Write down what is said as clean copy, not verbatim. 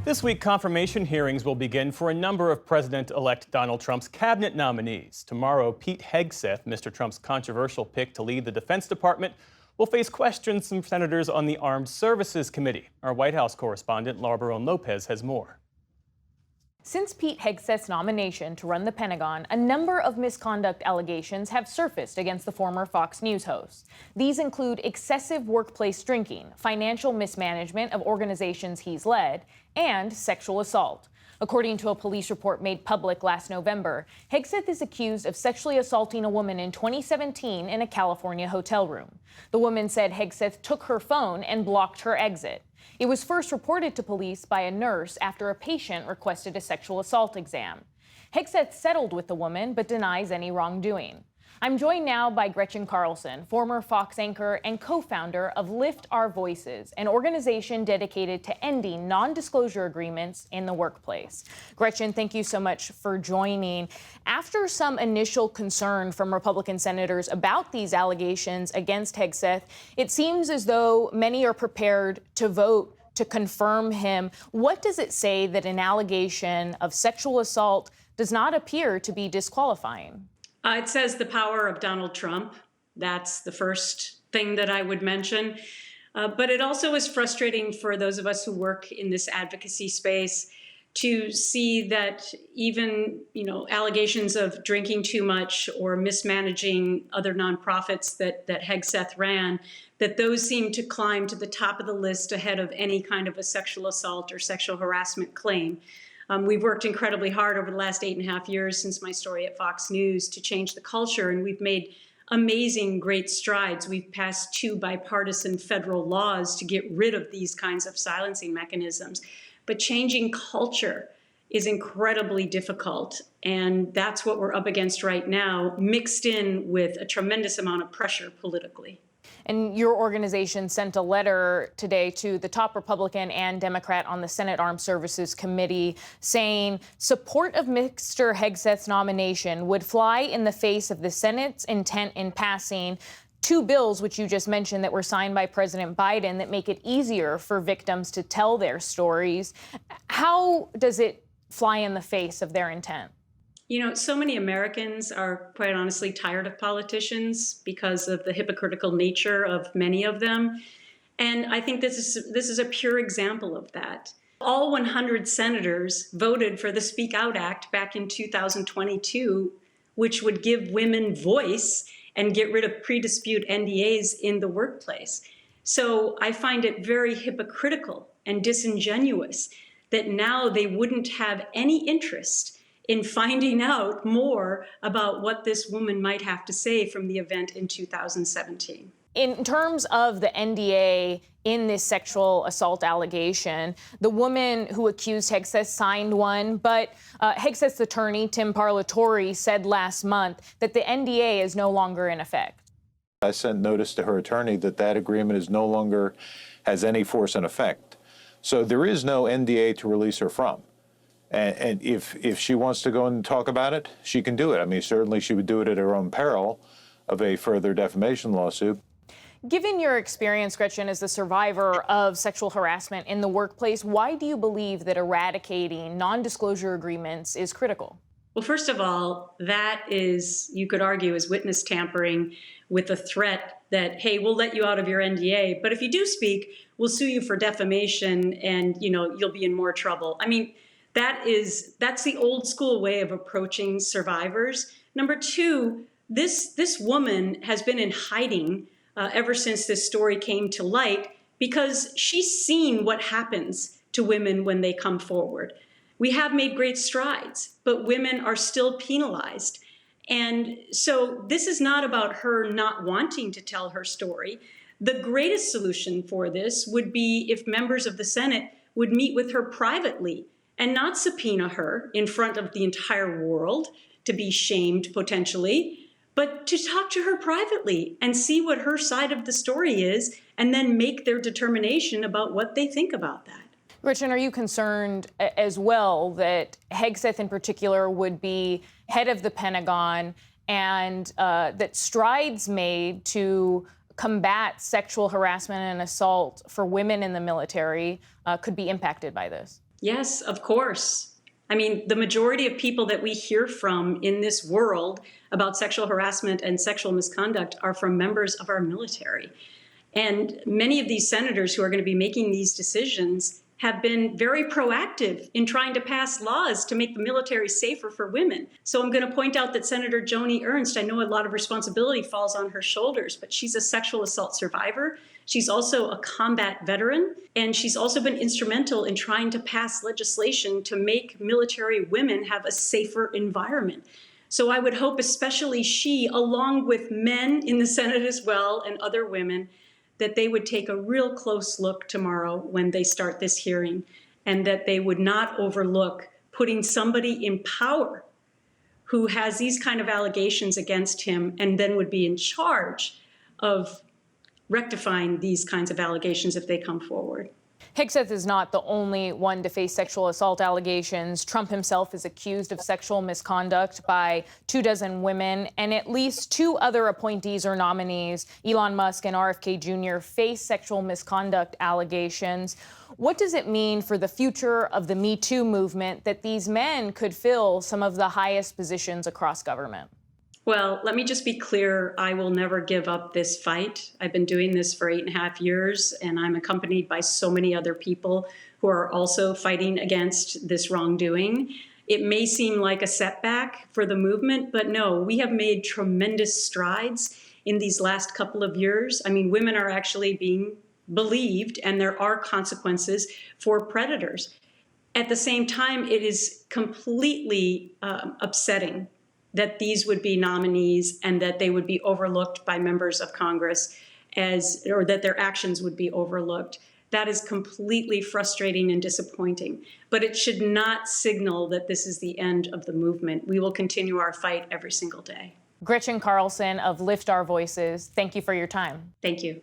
This week, confirmation hearings will begin for a number of President-elect Donald Trump's cabinet nominees. Tomorrow, Pete Hegseth, Mr. Trump's controversial pick to lead the Defense Department, will face questions from senators on the Armed Services Committee. Our White House correspondent, Laura Barone-Lopez, has more. Since Pete Hegseth's nomination to run the Pentagon, a number of misconduct allegations have surfaced against the former Fox News host. These include excessive workplace drinking, financial mismanagement of organizations he's led, and sexual assault. According to a police report made public last November, Hegseth is accused of sexually assaulting a woman in 2017 in a California hotel room. The woman said Hegseth took her phone and blocked her exit. It was first reported to police by a nurse after a patient requested a sexual assault exam. Hegseth settled with the woman but denies any wrongdoing. I'm joined now by Gretchen Carlson, former Fox anchor and co-founder of Lift Our Voices, an organization dedicated to ending non-disclosure agreements in the workplace. Gretchen, thank you so much for joining. After some initial concern from Republican senators about these allegations against Hegseth, it seems as though many are prepared to vote to confirm him. What does it say that an allegation of sexual assault does not appear to be disqualifying? It says the power of Donald Trump. That's the first thing that I would mention. But it also is frustrating for those of us who work in this advocacy space to see that even, allegations of drinking too much or mismanaging other nonprofits that Hegseth ran, that those seem to climb to the top of the list ahead of any kind of a sexual assault or sexual harassment claim. We've worked incredibly hard over the last 8.5 years since my story at Fox News to change the culture, and we've made amazing, great strides. We've passed 2 bipartisan federal laws to get rid of these kinds of silencing mechanisms. But changing culture is incredibly difficult, and that's what we're up against right now, mixed in with a tremendous amount of pressure politically. And your organization sent a letter today to the top Republican and Democrat on the Senate Armed Services Committee saying support of Mr. Hegseth's nomination would fly in the face of the Senate's intent in passing 2 bills, which you just mentioned, that were signed by President Biden that make it easier for victims to tell their stories. How does it fly in the face of their intent? So many Americans are, quite honestly, tired of politicians because of the hypocritical nature of many of them. And I think this is a pure example of that. All 100 senators voted for the Speak Out Act back in 2022, which would give women voice and get rid of pre-dispute NDAs in the workplace. So I find it very hypocritical and disingenuous that now they wouldn't have any interest in finding out more about what this woman might have to say from the event in 2017. In terms of the NDA in this sexual assault allegation, the woman who accused Hegseth signed one, but Hegseth's attorney, Tim Parlatore, said last month that the NDA is no longer in effect. I sent notice to her attorney that agreement is no longer has any force and effect. So there is no NDA to release her from. And if she wants to go and talk about it, she can do it. I mean, certainly she would do it at her own peril of a further defamation lawsuit. Given your experience, Gretchen, as the survivor of sexual harassment in the workplace, why do you believe that eradicating non-disclosure agreements is critical? Well, first of all, that is, you could argue, is witness tampering with a threat that, hey, we'll let you out of your NDA, but if you do speak, we'll sue you for defamation and, you'll be in more trouble. I mean, that's the old school way of approaching survivors. Number 2, this woman has been in hiding ever since this story came to light because she's seen what happens to women when they come forward. We have made great strides, but women are still penalized. And so this is not about her not wanting to tell her story. The greatest solution for this would be if members of the Senate would meet with her privately and not subpoena her in front of the entire world to be shamed potentially, but to talk to her privately and see what her side of the story is and then make their determination about what they think about that. Gretchen, are you concerned as well that Hegseth in particular would be head of the Pentagon and that strides made to combat sexual harassment and assault for women in the military could be impacted by this? Yes, of course. I mean, the majority of people that we hear from in this world about sexual harassment and sexual misconduct are from members of our military. And many of these senators who are going to be making these decisions have been very proactive in trying to pass laws to make the military safer for women. So I'm going to point out that Senator Joni Ernst, I know a lot of responsibility falls on her shoulders, but she's a sexual assault survivor. She's also a combat veteran, and she's also been instrumental in trying to pass legislation to make military women have a safer environment. So I would hope especially she, along with men in the Senate as well and other women, that they would take a real close look tomorrow when they start this hearing, and that they would not overlook putting somebody in power who has these kind of allegations against him and then would be in charge of rectifying these kinds of allegations if they come forward. Hegseth is not the only one to face sexual assault allegations. Trump himself is accused of sexual misconduct by 24 women, and at least 2 other appointees or nominees, Elon Musk and RFK Jr., face sexual misconduct allegations. What does it mean for the future of the Me Too movement that these men could fill some of the highest positions across government? Well, let me just be clear. I will never give up this fight. I've been doing this for 8.5 years, and I'm accompanied by so many other people who are also fighting against this wrongdoing. It may seem like a setback for the movement, but no, we have made tremendous strides in these last couple of years. I mean, women are actually being believed, and there are consequences for predators. At the same time, it is completely upsetting that these would be nominees and that they would be overlooked by members of Congress or that their actions would be overlooked. That is completely frustrating and disappointing. But it should not signal that this is the end of the movement. We will continue our fight every single day. Gretchen Carlson of Lift Our Voices, thank you for your time. Thank you.